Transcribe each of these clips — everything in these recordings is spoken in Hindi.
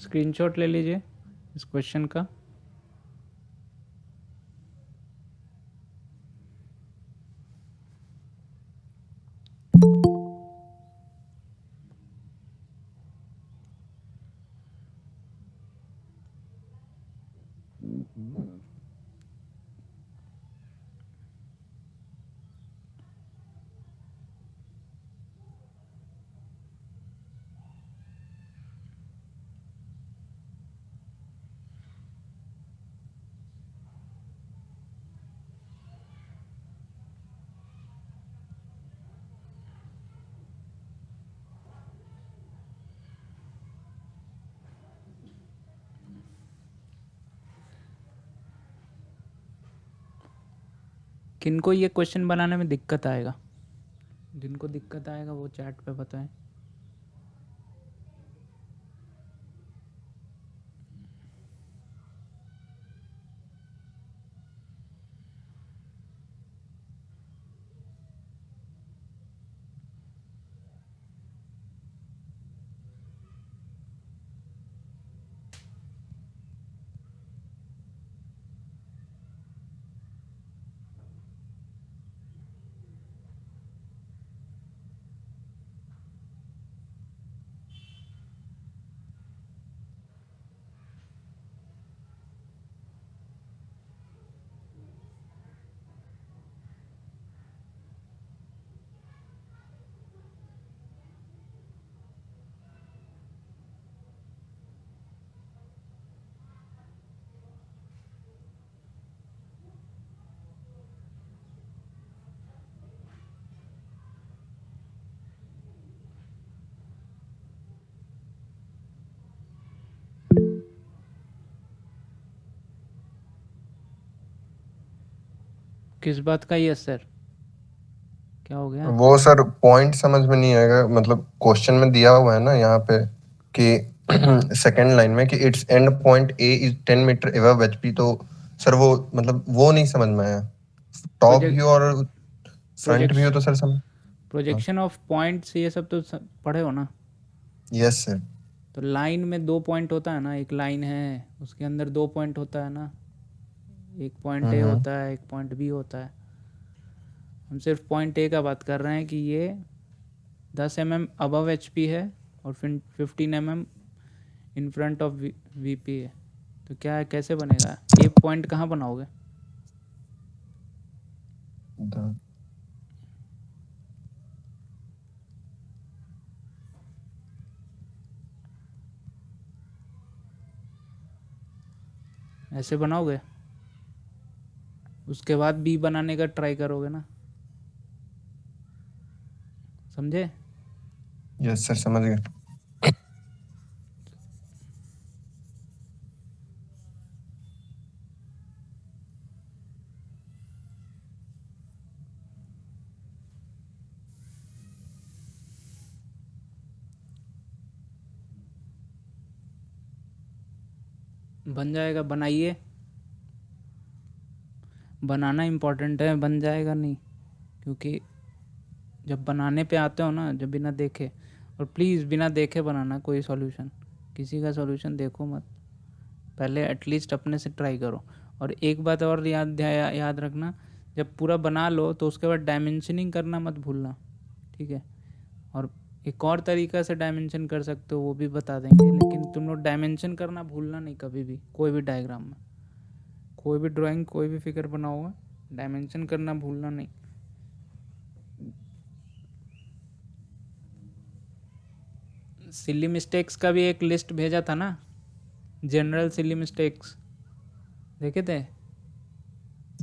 स्क्रीनशॉट ले लीजिए इस क्वेश्चन का। किनको ये क्वेश्चन बनाने में दिक्कत आएगा? जिनको दिक्कत आएगा वो चैट पे बताएं। किस बात का यस सर? क्या हो गया? वो सर पॉइंट समझ में नहीं आएगा, मतलब क्वेश्चन में दिया हुआ है ना यहाँ पे कि सेकंड लाइन में कि it's end point a is 10 metre above HP, तो सर वो मतलब वो नहीं समझ में आया। टॉप व्यू और फ्रंट व्यू तो सर समझ। प्रोजेक्शन ऑफ पॉइंट्स ये सब तो पढ़े हो ना? Yes sir. तो लाइन में 2 पॉइंट होता है ना, एक लाइन है उसके अंदर 2 पॉइंट होता है ना, एक पॉइंट ए होता है, एक पॉइंट बी होता है। हम सिर्फ पॉइंट ए का बात कर रहे हैं कि ये 10 mm अबव एचपी है और फिर 15 mm in front of VP है। तो क्या है, कैसे बनेगा? ए पॉइंट कहाँ बनाओगे? ऐसे बनाओगे, उसके बाद बी बनाने का ट्राई करोगे ना, समझे? यस सर समझ गए। बन जाएगा, बनाइए। बनाना इम्पोर्टेंट है, बन जाएगा नहीं, क्योंकि जब बनाने पे आते हो ना, जब बिना देखे, और प्लीज़ बिना देखे बनाना कोई सॉल्यूशन, किसी का सॉल्यूशन देखो मत, पहले एटलीस्ट अपने से ट्राई करो। और एक बात और याद रखना, जब पूरा बना लो तो उसके बाद डायमेंशनिंग करना मत भूलना, ठीक है? और एक और तरीका से डायमेंशन कर सकते हो, वो भी बता देंगे, लेकिन तुम लोग डायमेंशन करना भूलना नहीं कभी भी, कोई भी डायग्राम में, कोई भी ड्राइंग, कोई भी फिगर बनाओगे, डायमेंशन करना भूलना नहीं। सिली मिस्टेक्स का भी एक लिस्ट भेजा था ना, जनरल सिली मिस्टेक्स, देखे थे?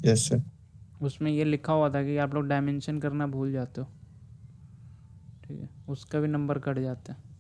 Yes sir. उसमें ये लिखा हुआ था कि आप लोग डायमेंशन करना भूल जाते हो, ठीक है? उसका भी नंबर कट जाता है।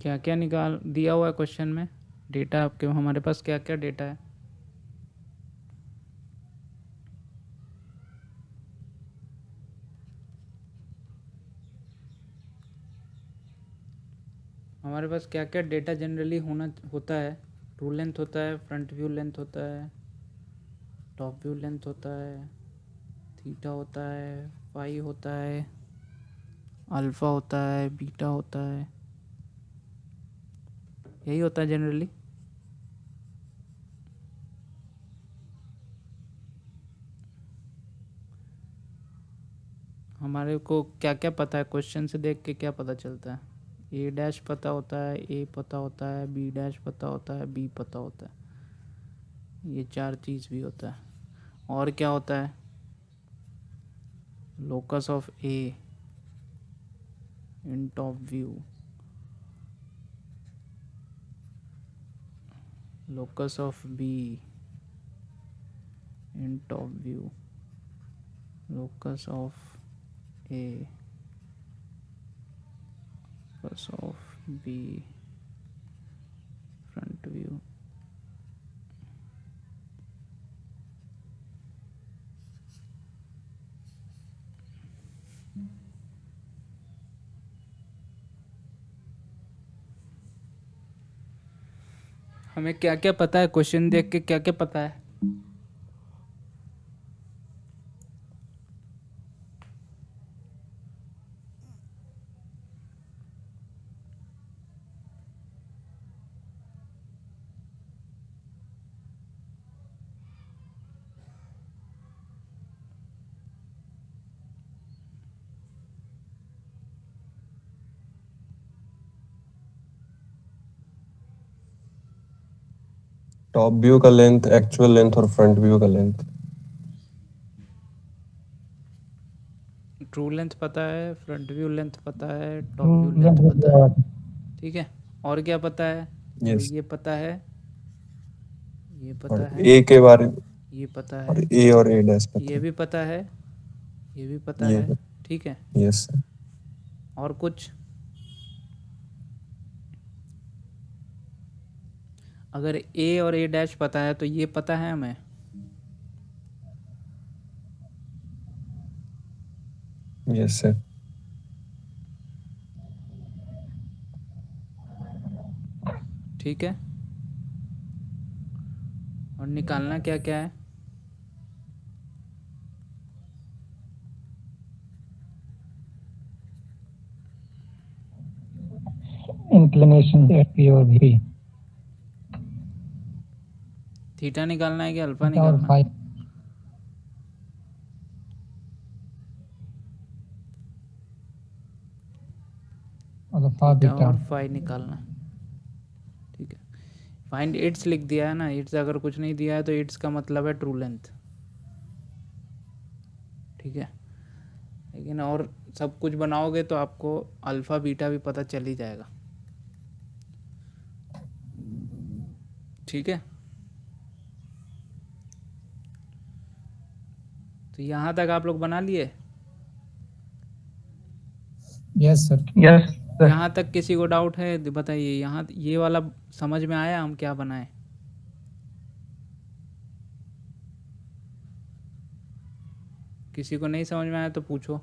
क्या क्या निकाल दिया हुआ है क्वेश्चन में? डेटा आपके हमारे पास क्या क्या डेटा है? हमारे पास क्या क्या डेटा जनरली होता है? ट्रू लेंथ होता है, फ्रंट व्यू लेंथ होता है, टॉप व्यू लेंथ होता है, थीटा होता है, फाई होता है, अल्फ़ा होता है, बीटा होता है, यही होता है जनरली। हमारे को क्या क्या पता है क्वेश्चन से देख के? क्या पता चलता है? ए डैश पता होता है, ए पता होता है, बी डैश पता होता है, बी पता होता है, ये 4 चीज़ भी होता है। और क्या होता है? Locus of A in top view, locus of B in top view, locus of A, locus of B front view। हमें क्या क्या पता है क्वेश्चन देख के? क्या क्या पता है? टॉप व्यू का लेंथ, एक्चुअल लेंथ और फ्रंट व्यू का लेंथ। ट्रू लेंथ पता है, फ्रंट व्यू लेंथ पता है, टॉप व्यू लेंथ पता है, ठीक है। और क्या पता है? हमें यस। ये पता है, ये और पता है, ए के बारे में, ये पता और है, ए और ए डैश पता ये है। भी पता है, ये भी पता ये है, ठीक है। Yes sir. और कुछ? अगर ए और ए डैश पता है तो ये पता है हमें। Yes sir. ठीक है। और निकालना क्या क्या है? इंक्लिनेशन पी और भी, थीटा निकालना है कि अल्फा थीटा और निकालना? Phi, alpha theta beta. और फाई निकालना, ठीक है। फाइंड इट्स लिख दिया है ना, इट्स अगर कुछ नहीं दिया है तो इट्स का मतलब है ट्रू लेंथ, ठीक है। लेकिन और सब कुछ बनाओगे तो आपको अल्फ़ा बीटा भी पता चल ही जाएगा, ठीक है। तो यहाँ तक आप लोग बना लिए? Yes sir, yes sir. यहाँ तक किसी को डाउट है बताइए। यहाँ ये वाला समझ में आया हम क्या बनाए? किसी को नहीं समझ में आया तो पूछो।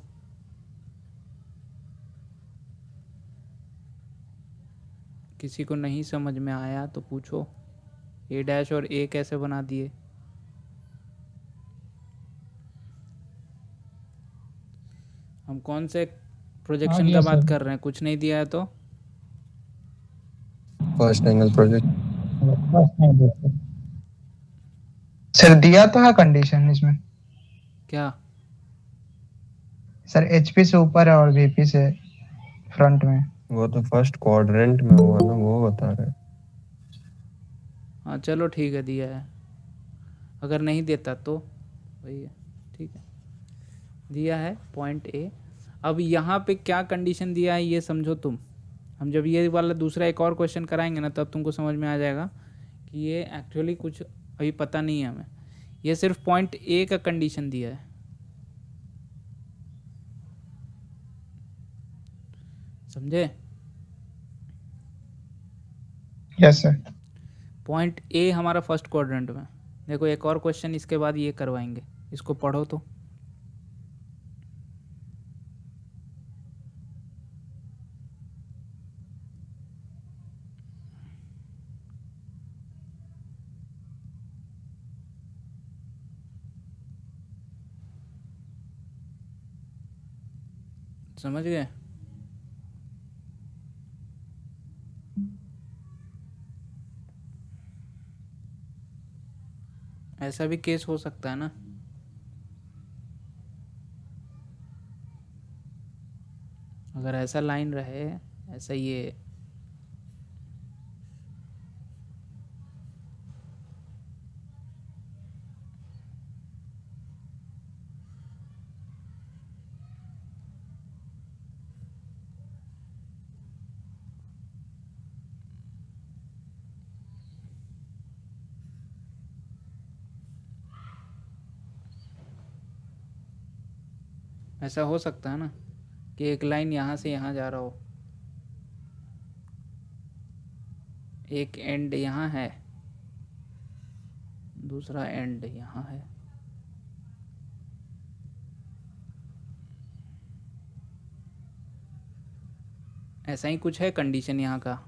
किसी को नहीं समझ में आया तो पूछो। ए डैश और ए कैसे बना दिए? हम कौन से प्रोजेक्शन का बात कर रहे हैं? कुछ नहीं दिया है तो फर्स्ट एंगल प्रोजेक्ट। सर दिया तो है कंडीशन इसमें। क्या? सर एचपी से ऊपर है और वीपी से फ्रंट में। वो तो फर्स्ट क्वाड्रेंट में हुआ ना, वो बता रहे हैं। हाँ चलो ठीक है, दिया है। अगर नहीं देता तो वही है, ठीक है। दिया है पॉइंट ए। अब यहाँ पे क्या कंडीशन दिया है ये समझो तुम। हम जब ये वाला दूसरा एक और क्वेश्चन कराएंगे ना तब तुमको समझ में आ जाएगा कि ये एक्चुअली कुछ अभी पता नहीं है हमें। ये सिर्फ पॉइंट ए का कंडीशन दिया है, समझे? Yes sir. पॉइंट ए हमारा फर्स्ट क्वाड्रेंट में। देखो एक और क्वेश्चन इसके बाद ये करवाएंगे, इसको पढ़ो तो। समझ गए? ऐसा भी केस हो सकता है ना, अगर ऐसा लाइन रहे, ऐसा ये ऐसा हो सकता है ना कि एक लाइन यहाँ से यहाँ जा रहा हो, एक एंड यहाँ है, दूसरा एंड यहाँ है। ऐसा ही कुछ है कंडीशन यहाँ का।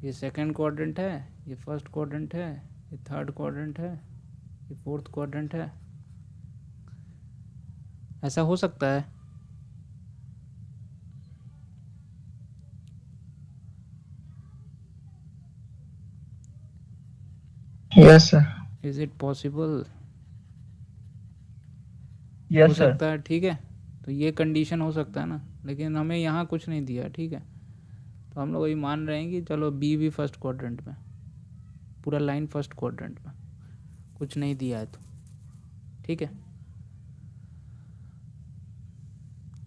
ये सेकंड क्वाड्रेंट है, ये फर्स्ट क्वाड्रेंट है, ये थर्ड क्वाड्रेंट है, ये फोर्थ क्वाड्रेंट है। ऐसा हो सकता है। Yes sir. Is it possible? हो यस सर। सकता है, ठीक है। तो ये कंडीशन हो सकता है ना, लेकिन हमें यहाँ कुछ नहीं दिया, ठीक है। तो हम लोग वही मान रहे हैं कि चलो बी भी फर्स्ट क्वाड्रेंट में, पूरा लाइन फर्स्ट क्वाड्रेंट में, कुछ नहीं दिया है तो ठीक है।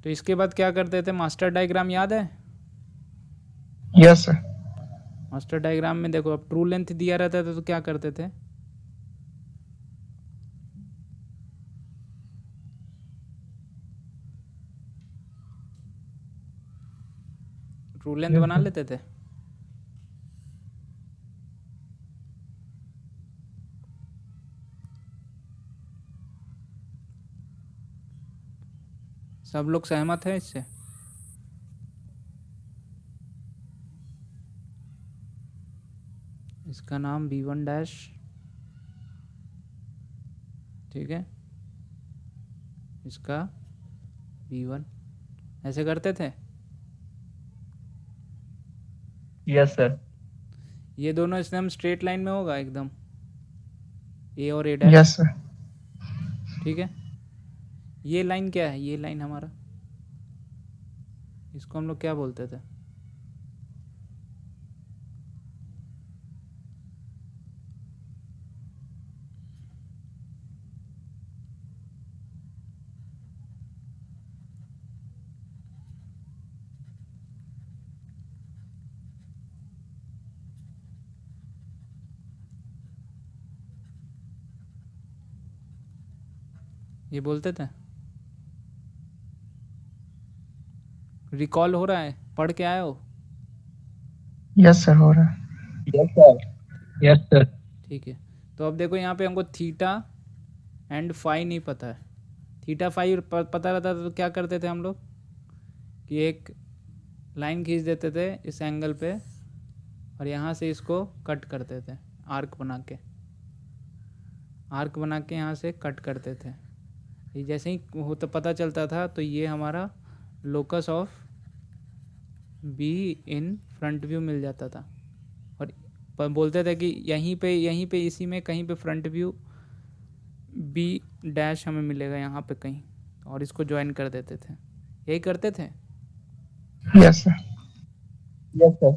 तो इसके बाद क्या करते थे, मास्टर डायग्राम याद है? Yes sir. मास्टर डायग्राम में देखो, अब ट्रू लेंथ दिया रहता था तो क्या करते थे, ट्रू लेंथ बना लेते थे। सब लोग सहमत है इससे? इसका नाम B1 डैश, ठीक है, इसका B1, ऐसे करते थे। Yes sir. ये दोनों एकदम स्ट्रेट लाइन में होगा एकदम, ए और ए डैश, यस सर। ठीक है। ये लाइन क्या है, ये लाइन हमारा, इसको हम लोग क्या बोलते थे, ये बोलते थे। रिकॉल हो रहा है, पढ़ के आए हो? यस सर, हो रहा है। Yes sir. Yes sir. ठीक है। तो अब देखो यहाँ पे हमको थीटा एंड फाई नहीं पता है। थीटा फाई पता रहता था तो क्या करते थे हम लोग कि एक लाइन खींच देते थे इस एंगल पे और यहाँ से इसको कट करते थे, आर्क बना के, आर्क बना के यहाँ से कट करते थे। ये जैसे ही हो तो पता चलता था तो ये हमारा locus of B in front view मिल जाता था और बोलते थे कि यहीं पे इसी में कहीं पे फ्रंट व्यू बी डैश हमें मिलेगा यहाँ पे कहीं, और इसको ज्वाइन कर देते थे। यही करते थे, यस सर। Yes sir.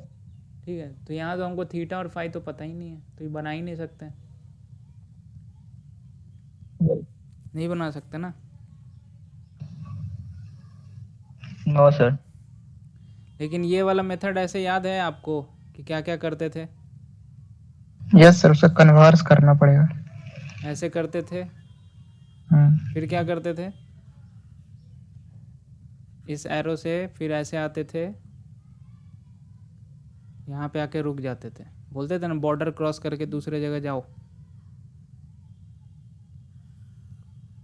ठीक है। तो यहाँ तो हमको थीटा और फाई तो पता ही नहीं है, तो ये बना ही नहीं सकते, नहीं बना सकते ना। No sir. लेकिन ये वाला मेथड ऐसे याद है आपको कि क्या क्या करते थे? यस सर, उसे कन्वर्स करना पड़ेगा। ऐसे करते थे, फिर क्या करते थे, इस एरो से फिर ऐसे आते थे, यहाँ पे आके रुक जाते थे, बोलते थे ना बॉर्डर क्रॉस करके दूसरे जगह जाओ।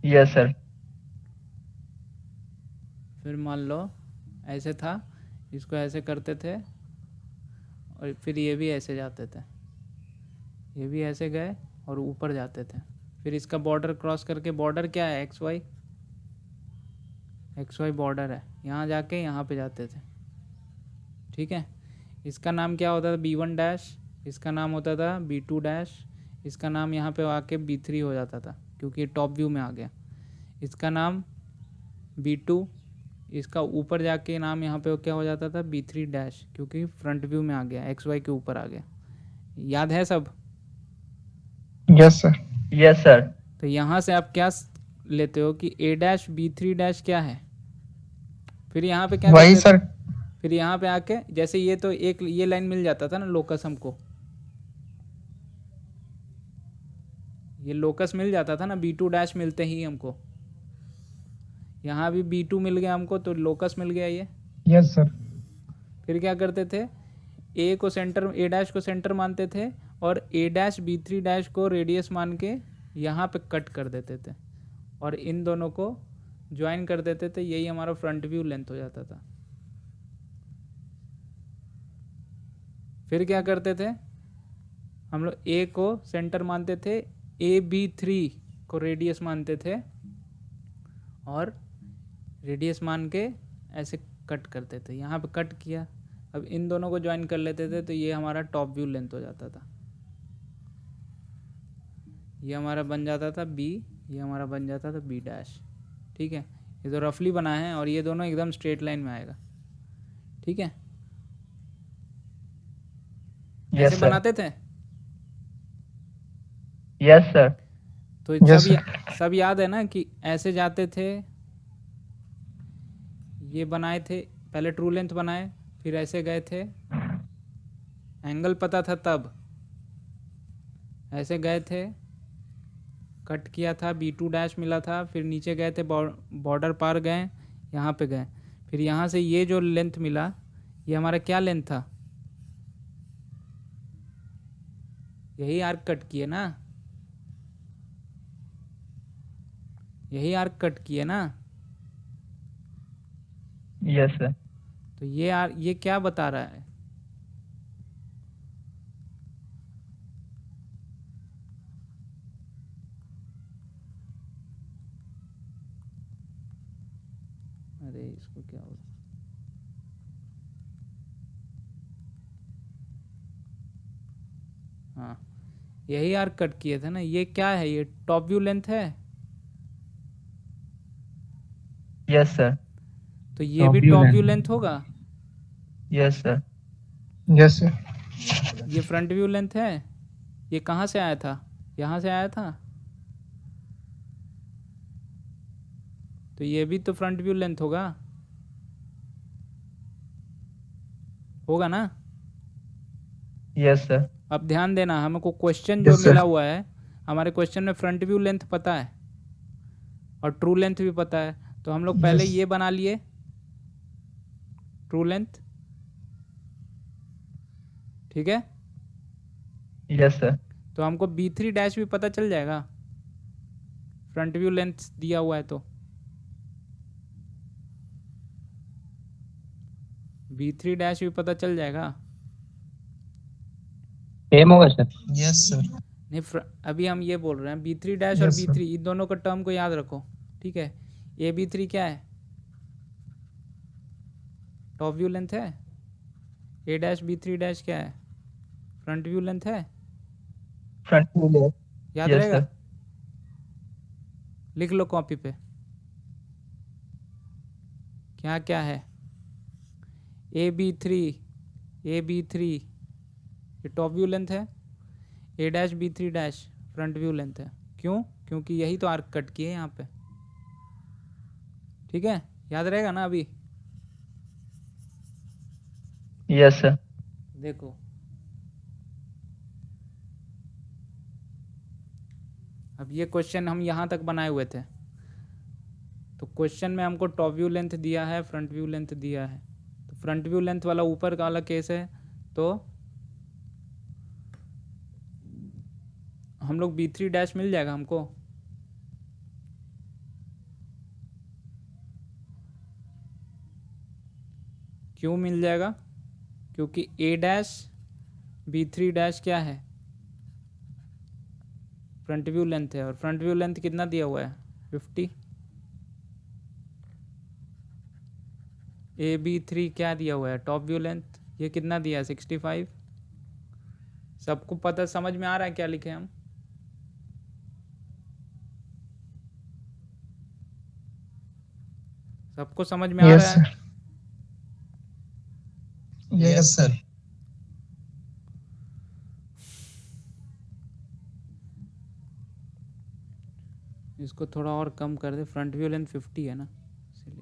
Yes sir. फिर मान लो ऐसे था, इसको ऐसे करते थे और फिर ये भी ऐसे जाते थे, ये भी ऐसे गए और ऊपर जाते थे। फिर इसका बॉर्डर क्रॉस करके, बॉर्डर क्या है, एक्स वाई बॉर्डर है, यहाँ जाके यहाँ पे जाते थे। ठीक है, इसका नाम क्या होता था, B1 डैश, इसका नाम होता था B2 डैश, इसका नाम यहाँ पे आके B3 हो जाता था क्योंकि टॉप व्यू में आ गया। इसका नाम B2, इसका ऊपर जाके नाम यहाँ पे क्या हो जाता था, B3 डैश, क्योंकि फ्रंट व्यू में आ गया, XY के ऊपर आ गया। याद है सब? Yes sir. Yes sir. तो यहाँ से आप क्या लेते हो कि A डैश B3 डैश क्या है। फिर यहाँ पे क्या वही करते सर। थे, फिर यहाँ पे आके जैसे ये तो एक ये लाइन मिल जाता था ना लोकस, हमको ये लोकस मिल जाता था ना, B2 डैश मिलते ही हमको, यहाँ भी B2 मिल गया हमको, तो लोकस मिल गया ये। Yes sir. फिर क्या करते थे, A डैश को सेंटर मानते थे और A डैश B3 डैश को रेडियस मान के यहाँ पे कट कर देते थे और इन दोनों को ज्वाइन कर देते थे, यही हमारा फ्रंट व्यू लेंथ हो जाता था। फिर क्या करते थे हम लोग, A को सेंटर मानते थे, AB3 को रेडियस मानते थे और रेडियस मान के ऐसे कट करते थे, यहाँ पे कट किया, अब इन दोनों को ज्वाइन कर लेते थे, तो ये हमारा टॉप व्यू लेंथ हो जाता था। ये हमारा बन जाता था B, ये हमारा बन जाता था B डैश। ठीक है, ये तो रफली बना है और ये दोनों एकदम स्ट्रेट लाइन में आएगा। ठीक है, ऐसे सर। बनाते थे। Yes sir. तो Yes, सब याद है ना कि ऐसे जाते थे, ये बनाए थे, पहले ट्रू लेंथ बनाए, फिर ऐसे गए थे, एंगल पता था तब, ऐसे गए थे, कट किया था, B2 डैश मिला था, फिर नीचे गए थे, बॉर्डर पार गए, यहाँ पे गए, फिर यहाँ से ये जो लेंथ मिला, ये हमारा क्या लेंथ था, यही आर्क कट किए ना, यही आर्क कट किए ना। Yes sir. तो ये क्या बता रहा है, अरे इसको क्या हो, हाँ यही आर्क कट किए थे ना, ये क्या है, ये टॉप व्यू लेंथ है, यस सर। तो ये भी टॉप व्यू लेंथ होगा, यस सर। Yes sir. ये फ्रंट व्यू लेंथ है, ये कहाँ से आया था, यहाँ से आया था, तो ये भी तो फ्रंट व्यू लेंथ होगा ना। Yes sir. अब ध्यान देना, हमको क्वेश्चन जो मिला हुआ है, हमारे क्वेश्चन में फ्रंट व्यू लेंथ पता है और ट्रू लेंथ भी पता है, तो हम लोग पहले ये बना लिए ट्रू लेंथ। ठीक है, यस सर। तो हमको B3 डैश भी पता चल जाएगा, फ्रंट व्यू लेंथ दिया हुआ है तो B3 डैश भी पता चल जाएगा। सेम होगा सर। Yes sir. नहीं, अभी हम ये बोल रहे हैं B3 डैश और B3 इन दोनों का टर्म को याद रखो। ठीक है, AB3 क्या है, टॉप व्यू लेंथ है, A डैश B3 डैश क्या है, फ्रंट व्यू लेंथ है, फ्रंट व्यू लेंथ। याद रहेगा, लिख लो कॉपी पे क्या क्या है, AB3 ये टॉप व्यू लेंथ है, A dash B3 dash front view length है। क्यों? क्योंकि यही तो आर्क कट किए यहाँ पे। ठीक है, याद रहेगा ना अभी। Yes sir. देखो अब ये क्वेश्चन हम यहाँ तक बनाए हुए थे, तो क्वेश्चन में हमको टॉप व्यू लेंथ दिया है, फ्रंट व्यू लेंथ दिया है, तो फ्रंट व्यू लेंथ वाला ऊपर का वाला केस है, तो हम लोग B3 डैश मिल जाएगा हमको। क्यों मिल जाएगा? क्योंकि A डैश B3 डैश क्या है, फ्रंट व्यू लेंथ है, और फ्रंट व्यू लेंथ कितना दिया हुआ है 50। AB3 क्या दिया हुआ है टॉप व्यू लेंथ, ये कितना दिया है 65। सबको पता समझ में आ रहा है क्या लिखे हम? सबको समझ में आ यस रहा है? सर। Yes sir. इसको थोड़ा और कम कर दे, फ्रंट व्यू लेंथ 50 है ना इसलिए।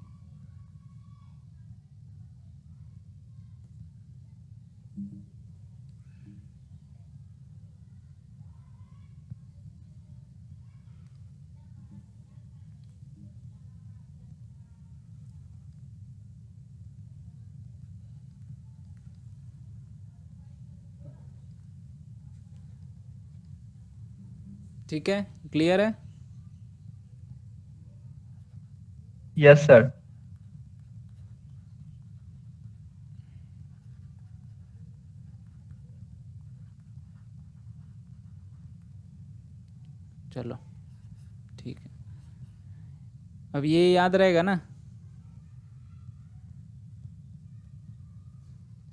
ठीक है, क्लियर है? Yes sir. चलो ठीक है, अब ये याद रहेगा ना,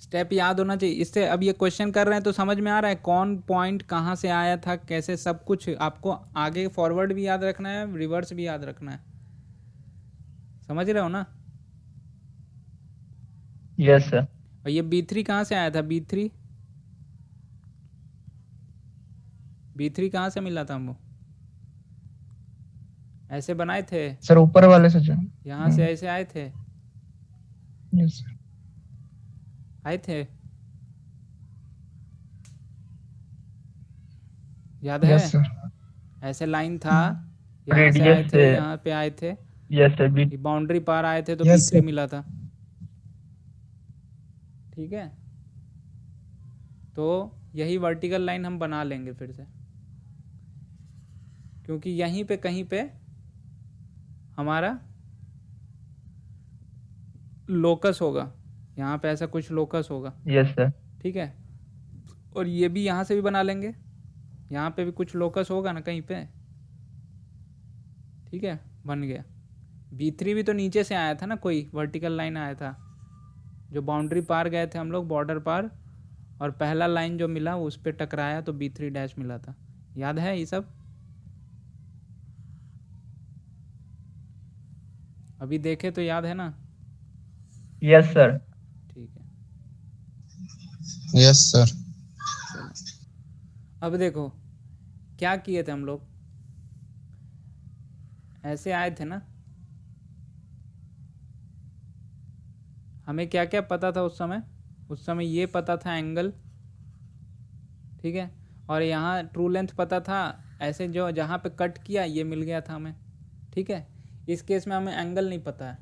स्टेप याद होना चाहिए इससे। अब ये क्वेश्चन कर रहे हैं तो समझ में आ रहा है कौन पॉइंट कहाँ से आया था, कैसे, सब कुछ आपको आगे फॉरवर्ड भी याद रखना है, रिवर्स भी याद रखना है। समझ रहे हो ना? Yes sir. और ये B3 कहाँ से आया था, B3 कहाँ से मिला था हमको? ऐसे बनाए थे, सर ऊपर वाले से जो यहाँ से ऐसे आए थे, यस सर। आए थे, याद है? Yes sir. ऐसे लाइन था, यहाँ से आए रेडियस थे, से। यहाँ पे आए थे, यस सर। ये बाउंड्री पार आए थे तो Yes, B3 sir. मिला था। ठीक है, तो यही वर्टिकल लाइन हम बना लेंगे फिर से, क्योंकि यहीं पे कहीं पे हमारा लोकस होगा, यहाँ पे ऐसा कुछ लोकस होगा। Yes sir. ठीक है, और ये भी यहाँ से भी बना लेंगे, यहाँ पे भी कुछ लोकस होगा ना कहीं पे। ठीक है, बन गया। B3 भी तो नीचे से आया था ना, कोई वर्टिकल लाइन आया था, जो बाउंड्री पार गए थे हम लोग, बॉर्डर पार, और पहला लाइन जो मिला उस पर टकराया तो B3 डैश मिला था। याद है ये सब? अभी देखे तो याद है ना? Yes sir. ठीक है, यस सर। चलो अब देखो क्या किए थे हम लोग, ऐसे आए थे ना, हमें क्या क्या पता था उस समय? उस समय ये पता था एंगल, ठीक है, और यहाँ ट्रू लेंथ पता था, ऐसे जो जहाँ पे कट किया ये मिल गया था हमें। ठीक है, इस केस में हमें एंगल नहीं पता है,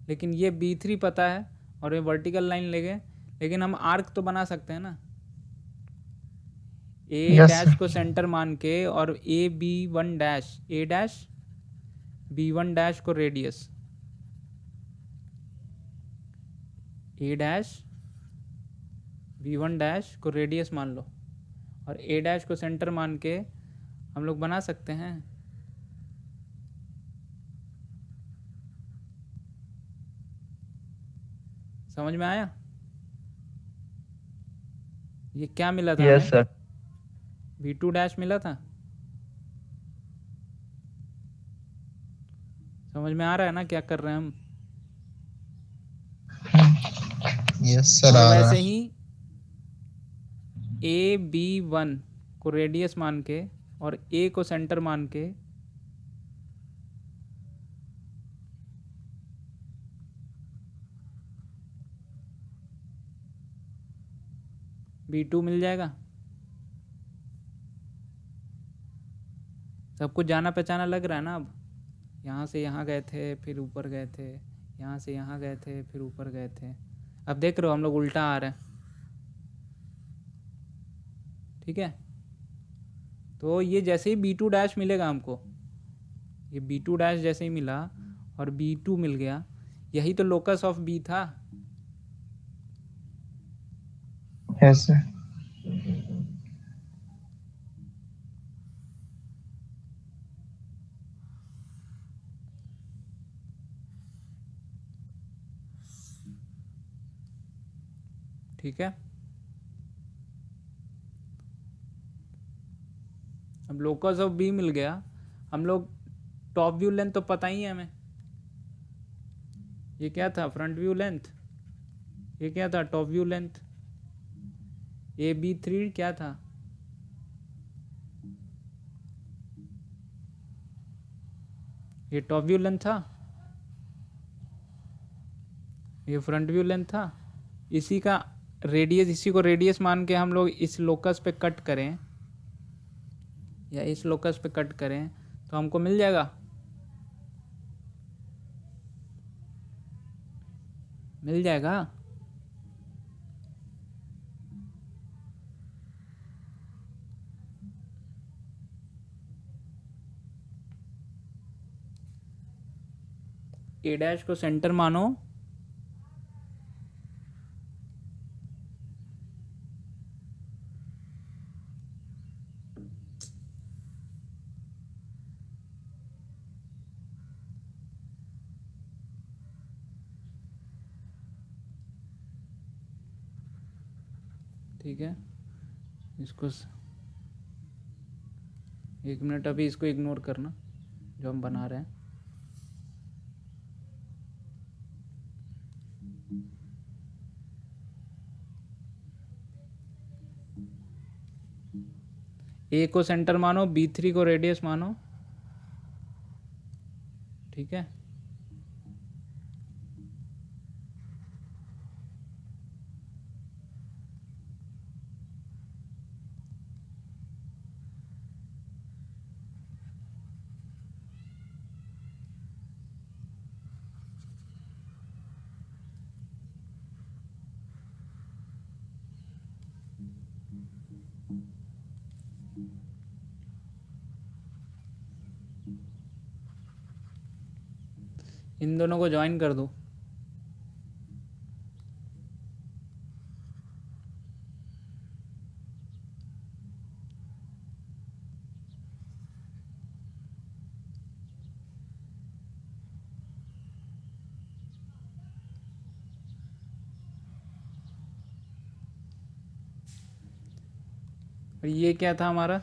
लेकिन ये B3 पता है और ये वर्टिकल लाइन ले गए, लेकिन हम आर्क तो बना सकते हैं ना, A Yes, डैश sir. को सेंटर मान के, और AB1 dash, A dash B1 dash को radius, A dash B1 dash को रेडियस मान लो, और A डैश को सेंटर मान के हम लोग बना सकते हैं। समझ में आया? ये क्या मिला था यस हमें? सर। B2 डैश मिला था। समझ में आ रहा है ना क्या कर रहे हैं हम? यस सर, और आ रहा वैसे है। ही AB1 को रेडियस मान के और A को सेंटर मान के B2 मिल जाएगा। सबको जाना पहचाना लग रहा है ना अब? यहाँ से यहाँ गए थे फिर ऊपर गए थे, यहाँ से यहाँ गए थे फिर ऊपर गए थे। अब देख रहे हो हम लोग उल्टा आ रहे हैं, ठीक है। तो ये जैसे ही B2 डैश मिलेगा हमको, ये B2 डैश जैसे ही मिला और B2 मिल गया, यही तो लोकस ऑफ B था। Yes sir. ठीक है। अब लोकस ऑफ B मिल गया, हम लोग टॉप व्यू लेंथ तो पता ही है हमें, ये क्या था फ्रंट व्यू लेंथ, ये क्या था टॉप व्यू लेंथ, AB3 क्या था, ये टॉप व्यू लेंथ था, ये फ्रंट व्यू लेंथ था। इसी का रेडियस, इसी को रेडियस मान के हम लोग इस लोकस पे कट करें या इस लोकस पे कट करें तो हमको मिल जाएगा, मिल जाएगा। ए डैश को सेंटर मानो, ठीक है। इसको एक मिनट, अभी इसको इग्नोर करना जो हम बना रहे हैं। ए को सेंटर मानो, B3 को रेडियस मानो, ठीक है। इन दोनों को ज्वाइन कर दो। और ये क्या था हमारा,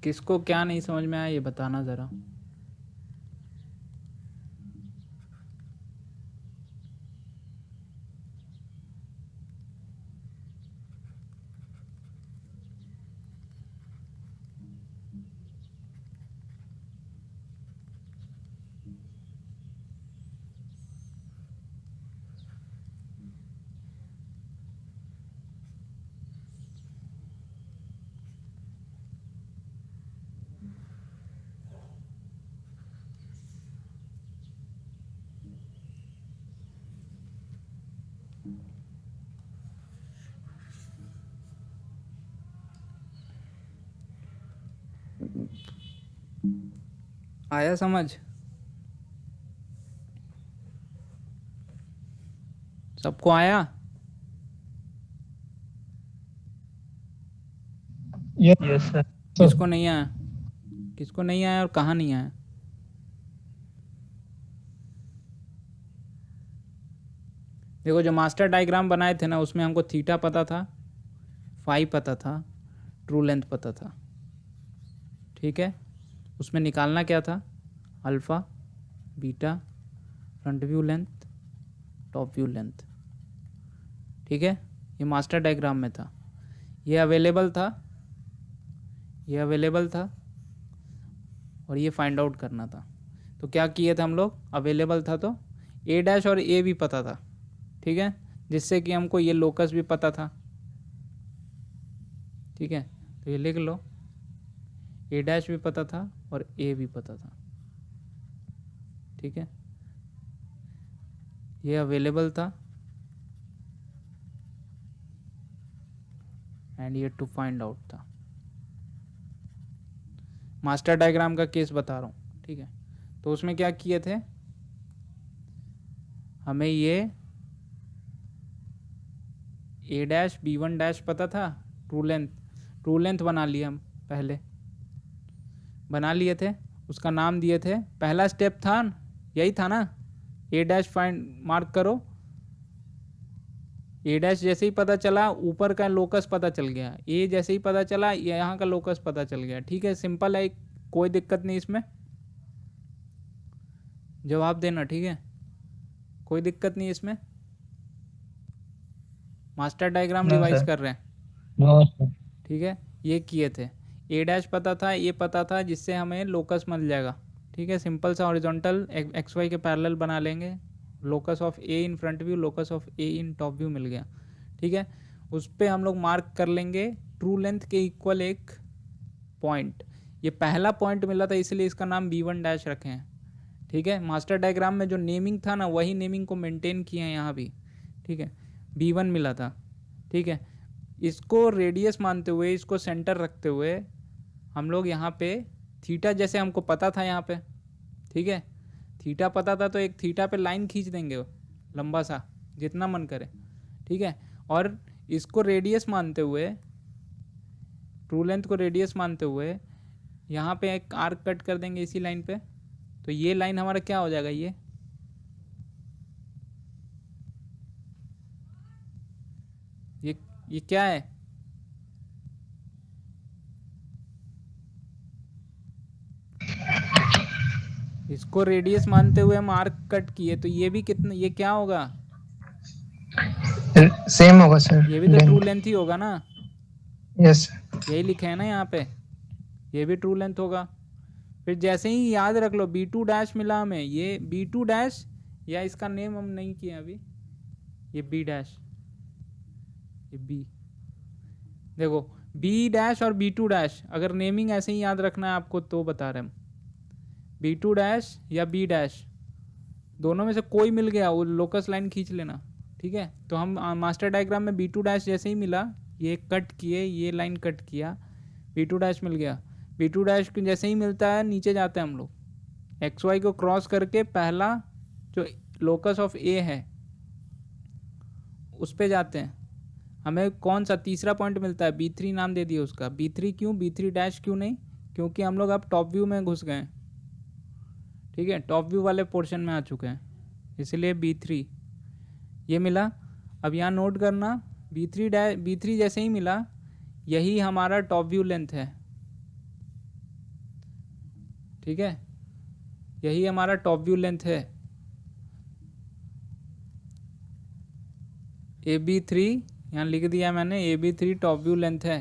किसको क्या नहीं समझ में आया ये बताना ज़रा। आया समझ, सबको आया। Yes sir. किसको नहीं आया, किसको नहीं आया और कहाँ नहीं आया। देखो जो मास्टर डायग्राम बनाए थे ना, उसमें हमको थीटा पता था, फाई पता था, ट्रू लेंथ पता था, ठीक है। उसमें निकालना क्या था, alpha, beta, front view length, top view length, ठीक है। ये मास्टर डायग्राम में था, ये अवेलेबल था, ये अवेलेबल था और ये फाइंड आउट करना था। तो क्या किए थे हम लोग, अवेलेबल था तो ए डैश और ए भी पता था, ठीक है, जिससे कि हमको ये लोकस भी पता था, ठीक है। तो ये लिख लो, ए डैश भी पता था और ए भी पता था, ठीक है। ये अवेलेबल था एंड ये टू फाइंड आउट था। मास्टर डायग्राम का केस बता रहा हूँ, ठीक है। तो उसमें क्या किए थे, हमें ये ए डैश बी वन डैश पता था, ट्रू लेंथ बना लिया हम, पहले बना लिए थे, उसका नाम दिए थे। पहला स्टेप था यही था ना, ए डैश फाइंड मार्क करो, ए डैश जैसे ही पता चला ऊपर का लोकस पता चल गया, ए जैसे ही पता चला यहाँ का लोकस पता चल गया, ठीक है। सिंपल है, कोई दिक्कत नहीं इसमें, जवाब देना, ठीक है, कोई दिक्कत नहीं इसमें। मास्टर डायग्राम रिवाइज कर रहे हैं, नो सर। ठीक है। ये किए थे, ए डैश पता था, ये पता था, जिससे हमें लोकस मिल जाएगा, ठीक है। सिंपल सा हॉरिजॉन्टल एक्स वाई के पैरेलल बना लेंगे, locus of A in front view, locus of A in top view मिल गया, ठीक है। उस पर हम लोग मार्क कर लेंगे ट्रू लेंथ के इक्वल एक पॉइंट। ये पहला पॉइंट मिला था इसलिए इसका नाम बी वन डैश रखे हैं, ठीक है। मास्टर डायग्राम में जो नेमिंग था ना वही नेमिंग को मेंटेन किए हैं यहाँ भी, ठीक है। बी वन मिला था, ठीक है। इसको रेडियस मानते हुए, इसको सेंटर रखते हुए हम लोग यहाँ पे थीटा जैसे हमको पता था यहाँ पे, ठीक है, थीटा पता था तो एक थीटा पे लाइन खींच देंगे लंबा सा जितना मन करे, ठीक है। और इसको रेडियस मानते हुए, ट्रू लेंथ को रेडियस मानते हुए यहाँ पे एक आर्क कट कर देंगे इसी लाइन पे, तो ये लाइन हमारा क्या हो जाएगा, ये क्या है, इसको रेडियस मानते हुए हम आर्क कट किए तो ये भी कितना, ये क्या होगा, सेम होगा सर, ये भी तो ट्रू लेंथ ही होगा ना, यस यही लिखे है ना यहाँ पे, ये भी ट्रू लेंथ होगा। फिर जैसे ही याद रख लो बी टू डैश मिला हमें, ये बी टू डैश, या इसका नेम हम नहीं किए अभी, ये बी डैश, ये बी, देखो बी डैश और बी टू डैश, अगर नेमिंग ऐसे ही याद रखना है आपको तो बता रहे हम, बी टू डैश या बी डैश दोनों में से कोई मिल गया वो लोकस लाइन खींच लेना, ठीक है। तो हम मास्टर डायग्राम में बी टू डैश जैसे ही मिला, ये कट किए, ये लाइन कट किया, बी टू डैश मिल गया। बी टू डैश जैसे ही मिलता है नीचे जाते हैं हम लोग, एक्स वाई को क्रॉस करके पहला जो लोकस ऑफ ए है उस पे जाते हैं, हमें कौन सा तीसरा पॉइंट मिलता है, B3 नाम दे दिया उसका। B3 क्यों, B3 डैश क्यों नहीं, क्योंकि हम लोग अब टॉप व्यू में घुस गए, ठीक है, टॉप व्यू वाले पोर्शन में आ चुके हैं, इसलिए B3 ये मिला। अब यहाँ नोट करना, B3 जैसे ही मिला यही हमारा टॉप व्यू लेंथ है, ठीक है, यही हमारा टॉप व्यू लेंथ है। AB3 यहाँ लिख दिया मैंने, AB3 टॉप व्यू लेंथ है,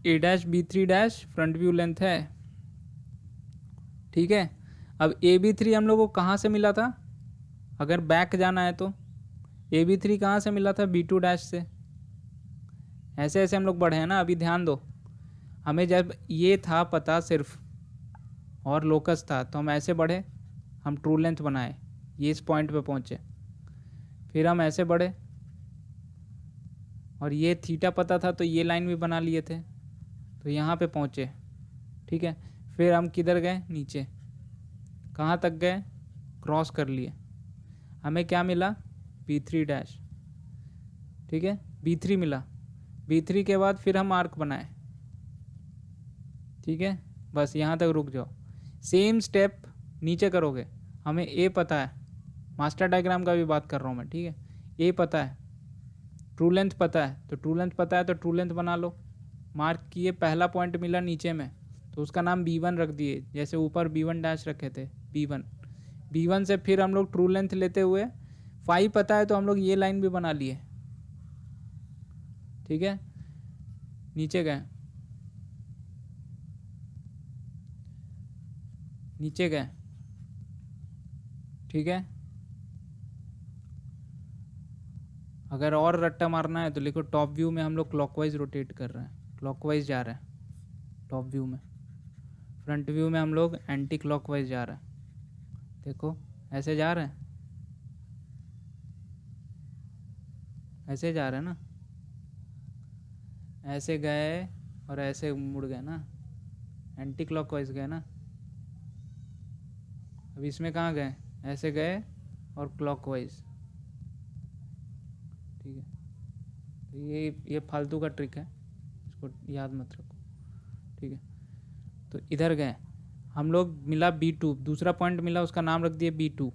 A dash B3 dash front view length है, ठीक है। अब AB3 हम लोग को कहाँ से मिला था, अगर बैक जाना है तो AB3 कहाँ से मिला था, B2 डैश से। ऐसे ऐसे हम लोग बढ़े हैं ना, अभी ध्यान दो, हमें जब ये था पता सिर्फ और लोकस था तो हम ऐसे बढ़े, हम ट्रू लेंथ बनाए, ये इस पॉइंट पे पहुँचे, फिर हम ऐसे बढ़े और ये थीटा पता था तो ये लाइन भी बना लिए थे, तो यहाँ पे पहुँचे, ठीक है। फिर हम किधर गए, नीचे, कहाँ तक गए, क्रॉस कर लिए, हमें क्या मिला, B3 डैश, ठीक है, B3 मिला। B3 के बाद फिर हम आर्क बनाए, ठीक है, बस यहाँ तक रुक जाओ। सेम स्टेप नीचे करोगे, हमें A पता है, मास्टर डायग्राम का भी बात कर रहा हूँ मैं, ठीक है, A पता है, ट्रू लेंथ पता है, तो ट्रू लेंथ पता है तो ट्रू लेंथ बना लो, मार्क किए, पहला पॉइंट मिला नीचे में तो उसका नाम B1 रख दिए, जैसे ऊपर B1 डैश रखे थे, B1 से फिर हम लोग ट्रू लेंथ लेते हुए 5 पता है तो हम लोग ये लाइन भी बना लिए, ठीक है। नीचे गए, नीचे गए, ठीक है। अगर और रट्टा मारना है तो लिखो टॉप व्यू में हम लोग क्लॉकवाइज रोटेट कर रहे हैं, क्लॉकवाइज जा रहे हैं टॉप व्यू में। फ्रंट व्यू में हम लोग एंटी क्लॉकवाइज जा रहे हैं। देखो ऐसे जा रहे हैं, ऐसे जा रहे हैं ना, ऐसे गए और ऐसे मुड़ गए ना, एंटी क्लॉकवाइज गए ना। अब इसमें कहाँ गए, ऐसे गए और क्लॉकवाइज, ठीक है। तो ये फालतू का ट्रिक है, इसको याद मत रखो, ठीक है। तो इधर गए हम लोग, मिला B2, दूसरा पॉइंट मिला, उसका नाम रख दिए B2।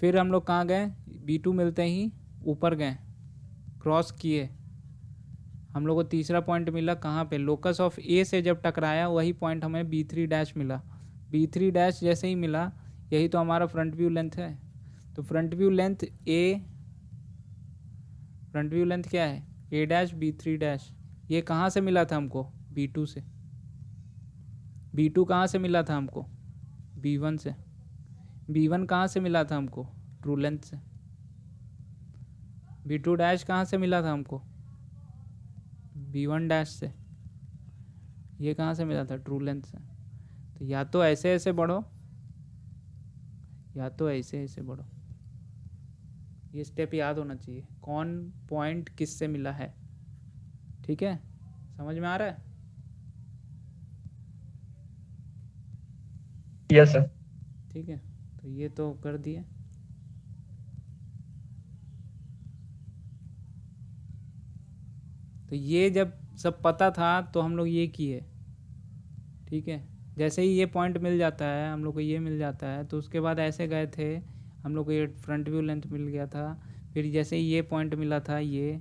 फिर हम लोग कहाँ गए, B2 मिलते ही ऊपर गए, क्रॉस किए, हम लोग को तीसरा पॉइंट मिला कहाँ पे, लोकस ऑफ A से जब टकराया वही पॉइंट हमें B3 मिला। B3 जैसे ही मिला, यही तो हमारा फ्रंट व्यू लेंथ है। तो front view length front view length क्या है, A' B3। ये कहाँ से मिला था हमको, B2 से। B2 कहाँ से मिला था हमको, B1 से। B1 कहाँ से मिला था हमको, ट्रू लेंथ से। B2' कहाँ से मिला था हमको, B1' से। ये कहाँ से मिला था, ट्रू लेंथ से। तो या तो ऐसे ऐसे बढ़ो, या तो ऐसे ऐसे बढ़ो। ये स्टेप याद होना चाहिए, कौन पॉइंट किस से मिला है, ठीक है। समझ में आ रहा है। Yes sir. ठीक है, तो ये तो कर दिए। तो ये जब सब पता था तो हम लोग ये किए, ठीक है। जैसे ही ये पॉइंट मिल जाता है, हम लोग को ये मिल जाता है, तो उसके बाद ऐसे गए थे, हम लोग को ये फ्रंट व्यू लेंथ मिल गया था। फिर जैसे ही ये पॉइंट मिला था ये,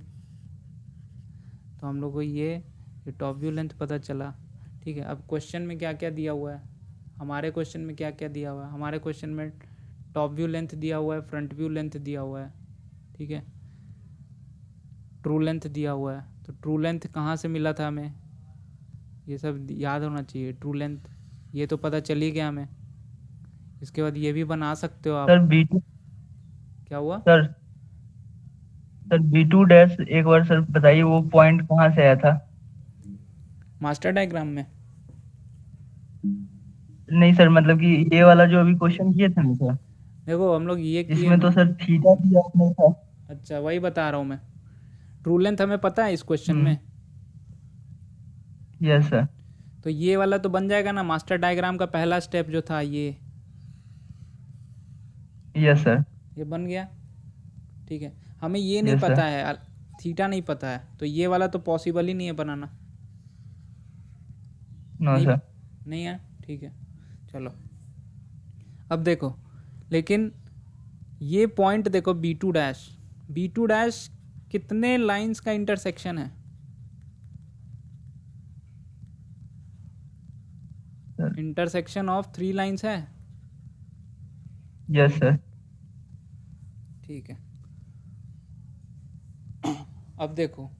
तो हम लोग को ये टॉप व्यू लेंथ पता चला, ठीक है। अब क्वेश्चन में क्या क्या दिया हुआ है, हमारे क्वेश्चन में क्या क्या दिया हुआ है, हमारे क्वेश्चन में टॉप व्यू लेंथ दिया हुआ है, फ्रंट व्यू लेंथ दिया हुआ है, ठीक है, ट्रू लेंथ दिया हुआ है। तो ट्रू लेंथ कहाँ से मिला था हमें, ये सब याद होना चाहिए। ट्रू लेंथ ये तो पता चल ही गया हमें। इसके बाद ये भी बना सकते हो आप। सर B2, क्या हुआ, सर सर B2 एक बार सर बताइए वो पॉइंट कहाँ से आया था। मास्टर डायग्राम में। नहीं सर, मतलब कि ये वाला जो अभी क्वेश्चन किए थे ना सर, देखो हम लोग ये किए इसमें तो ना, सर थीटा दिया नहीं था। अच्छा वही बता रहा हूँ मैं। ट्रू लेंथ हमें पता है इस क्वेश्चन में। Yes sir. तो ये वाला तो बन जाएगा ना, मास्टर डायग्राम का पहला स्टेप जो था ये यस सर। ये बन गया, ठीक है। हमें ये नहीं यस सर। पता है, थीटा नहीं पता है, तो ये वाला तो पॉसिबल ही नहीं है बनाना। नो नहीं, सर। नहीं है, ठीक है। चलो अब देखो, लेकिन ये पॉइंट देखो B2 कितने लाइंस का इंटरसेक्शन है, इंटरसेक्शन ऑफ 3 लाइंस है, यस सर। ठीक है। अब देखो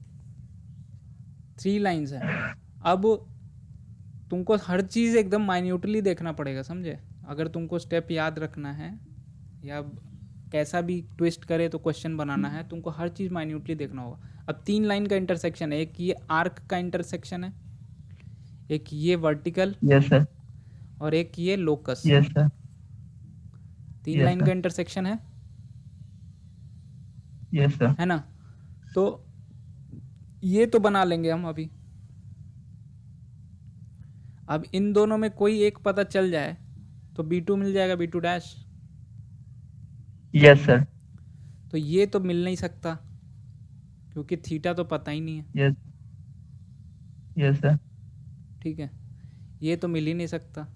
3 लाइंस है। अब तुमको हर चीज़ एकदम माइन्यूटली देखना पड़ेगा, समझे। अगर तुमको स्टेप याद रखना है या कैसा भी ट्विस्ट करे तो क्वेश्चन बनाना है, तुमको हर चीज़ माइन्यूटली देखना होगा। अब 3 लाइन का इंटरसेक्शन है, एक ये आर्क का इंटरसेक्शन है, एक ये वर्टिकल, यस सर। और एक ये लोकस। Yes sir. 3 लाइन का इंटरसेक्शन है यस सर। है ना। तो ये तो बना लेंगे हम अभी। अब इन दोनों में कोई एक पता चल जाए तो B2 मिल जाएगा, B2। Yes sir. तो ये तो मिल नहीं सकता क्योंकि थीटा तो पता ही नहीं है, यस। Yes sir. ठीक है। ये तो मिल ही नहीं सकता।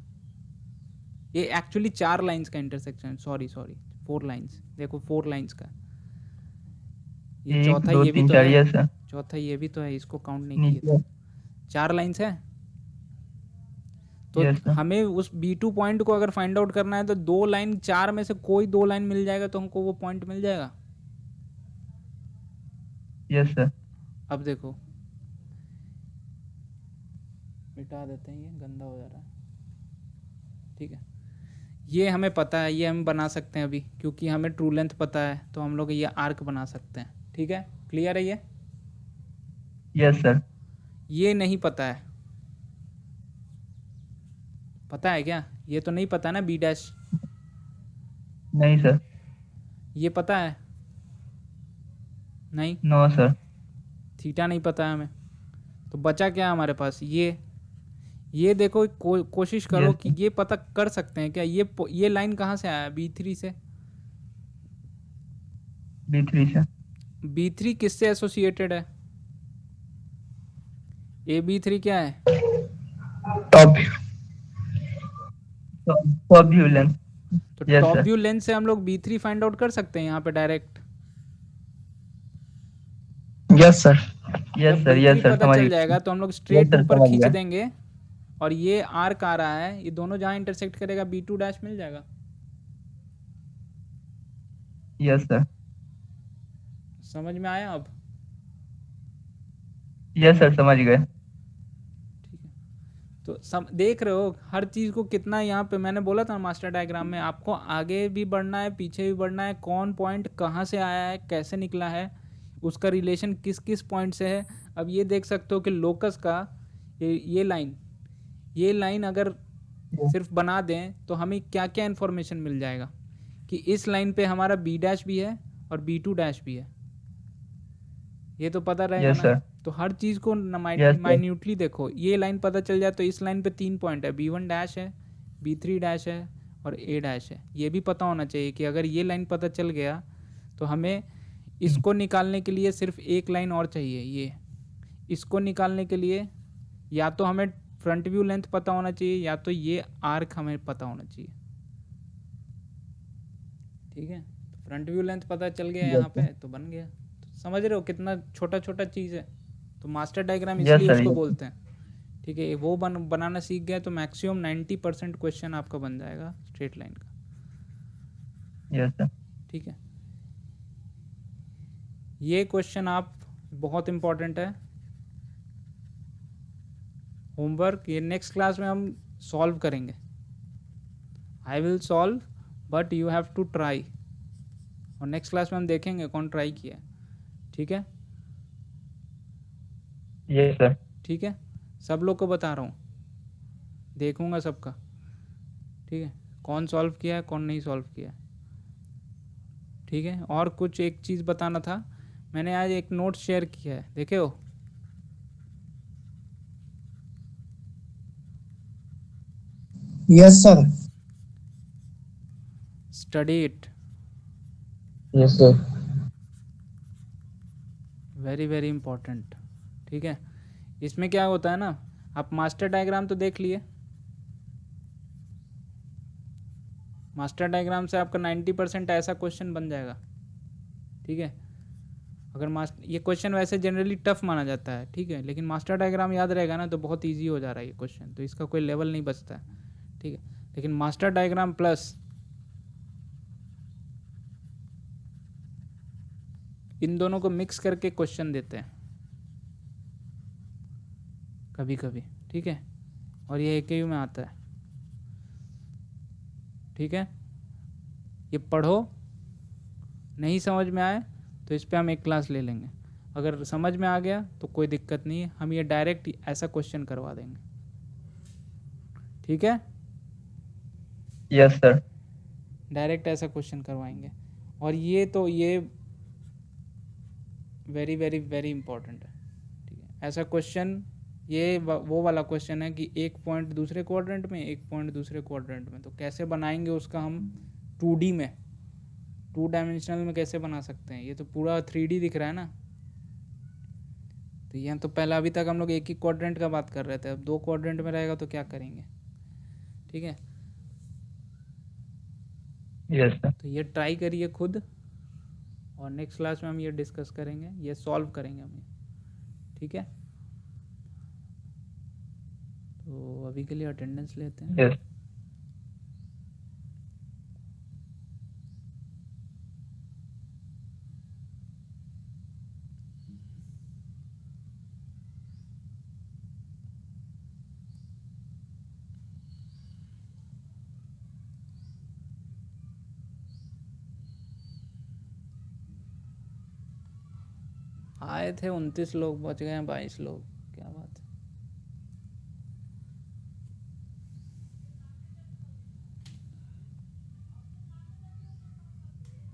ये एक्चुअली 4 लाइंस का इंटरसेक्शन, सॉरी 4 लाइंस, देखो 4 लाइंस का। ये 1 चौथा 2 ये भी 3 तो 4 है, यस सर। चौथा ये भी तो है, इसको काउंट नहीं किए नीचे। थे। 4 लाइंस है। तो यस सर। हमें उस B2 पॉइंट को अगर फाइंड आउट करना है तो 2 लाइन, 4 में से कोई 2 लाइन मिल जाएगा तो हमको वो पॉइंट मिल जाएगा। Yes sir. अब देखो मिटा देते हैं, ये गंदा हो जा रहा है। ठीक है, ये हमें पता है, ये हम बना सकते हैं अभी, क्योंकि हमें ट्रू लेंथ पता है तो हम लोग ये आर्क बना सकते हैं। ठीक है, क्लियर है ये? Yes sir. ये नहीं पता है, पता है क्या? ये तो नहीं पता ना, बी डैश। नहीं सर। ये पता है? नहीं। No sir. थीटा नहीं पता है हमें, तो बचा क्या हमारे पास? ये देखो, कोशिश करो यस कि ये पता कर सकते हैं क्या, ये लाइन कहाँ से आया? B3 से। B3 से। B3 किससे एसोसिएटेड है? AB3 क्या है? Top top view length. तो yes top sir. View length से हम लोग B3 फाइंड आउट कर सकते हैं यहाँ पे डायरेक्ट। Yes sir. यस जब सर। B3 यस सर पता समझ चल गया। जाएगा तो हम लोग यस स्ट्रेट सर ऊपर समझ खींच गया। देंगे, और ये आर्क आ रहा है, ये दोनों जहाँ इंटरसेक्ट करेगा B2 डैश मिल जाएगा। Yes sir. समझ में आया अब? यस सर समझ गए। ठीक है, तो देख रहे हो हर चीज़ को कितना, यहाँ पे मैंने बोला था मास्टर डायग्राम में, आपको आगे भी बढ़ना है पीछे भी बढ़ना है, कौन पॉइंट कहाँ से आया है, कैसे निकला है, उसका रिलेशन किस किस पॉइंट से है। अब ये देख सकते हो कि लोकस का ये लाइन अगर सिर्फ बना दें तो हमें क्या क्या इन्फॉर्मेशन मिल जाएगा कि इस लाइन पे हमारा बी डैश भी है और B2 डैश भी है, ये तो पता रहेगा यस ना। सर। तो हर चीज़ को यस सर। माइन्यूटली देखो, ये लाइन पता चल जाए तो इस लाइन पे 3 पॉइंट है, B1 डैश है, B3 डैश है और A डैश है। ये भी पता होना चाहिए कि अगर ये लाइन पता चल गया तो हमें इसको निकालने के लिए सिर्फ एक लाइन और चाहिए। ये इसको निकालने के लिए या तो हमें फ्रंट व्यू लेंथ पता होना चाहिए या तो ये आर्क हमें पता होना चाहिए। ठीक है, तो फ्रंट व्यू लेंथ पता चल गया यस यहाँ सर। पे तो बन गया। तो समझ रहे हो कितना छोटा छोटा चीज़ है? तो मास्टर डायग्राम यस इसलिए सर। उसको यस बोलते हैं। ठीक है, वो बनाना सीख गया तो मैक्सिमम 90% क्वेश्चन आपका बन जाएगा स्ट्रेट लाइन का। सर। ठीक है, ये क्वेश्चन आप बहुत इंपॉर्टेंट है, होमवर्क ये नेक्स्ट क्लास में हम सॉल्व करेंगे। I will solve but you have to try, और नेक्स्ट क्लास में हम देखेंगे कौन ट्राई किया है। ठीक है? Yes sir. ठीक है, सब लोग को बता रहा हूँ, देखूंगा सबका। ठीक है, कौन सॉल्व किया है कौन नहीं सॉल्व किया है। ठीक है, और कुछ एक चीज़ बताना था, मैंने आज एक नोट शेयर किया है, देखे हो? Yes sir. Study it, yes sir. Very very important. ठीक है, इसमें क्या होता है ना, आप मास्टर डायग्राम तो देख लिए, मास्टर डायग्राम से आपका 90% ऐसा क्वेश्चन बन जाएगा। ठीक है, अगर मास्टर ये क्वेश्चन वैसे जनरली टफ माना जाता है, ठीक है, लेकिन मास्टर डायग्राम याद रहेगा ना तो बहुत इजी हो जा रहा है ये क्वेश्चन, तो इसका कोई लेवल नहीं बचता है। ठीक है, लेकिन मास्टर डायग्राम प्लस इन दोनों को मिक्स करके क्वेश्चन देते हैं कभी कभी। ठीक है, और ये AKU में आता है। ठीक है, ये पढ़ो, नहीं समझ में आए तो इस पर हम एक क्लास ले लेंगे, अगर समझ में आ गया तो कोई दिक्कत नहीं है, हम ये डायरेक्ट ऐसा क्वेश्चन करवा देंगे। ठीक है, यस सर। डायरेक्ट ऐसा क्वेश्चन करवाएंगे। और ये तो ये वेरी वेरी वेरी इंपॉर्टेंट है। ठीक है, ऐसा क्वेश्चन ये वो वाला क्वेश्चन है कि एक पॉइंट दूसरे क्वाड्रेंट में, एक पॉइंट दूसरे क्वाड्रेंट में, तो कैसे बनाएंगे उसका हम 2D में, 2 डायमेंशनल में कैसे बना सकते हैं? ये तो पूरा 3D दिख रहा है ना। तो यहाँ तो पहले अभी तक हम लोग एक ही क्वाड्रेंट का बात कर रहे थे, अब 2 क्वाड्रेंट में रहेगा तो क्या करेंगे? ठीक है, यस सर। तो ये ट्राई करिए खुद, और नेक्स्ट क्लास में हम ये डिस्कस करेंगे, ये सॉल्व करेंगे हम ये। ठीक है, तो अभी के लिए अटेंडेंस लेते हैं। यस। आए थे 29 लोग, बच गए हैं 22 लोग।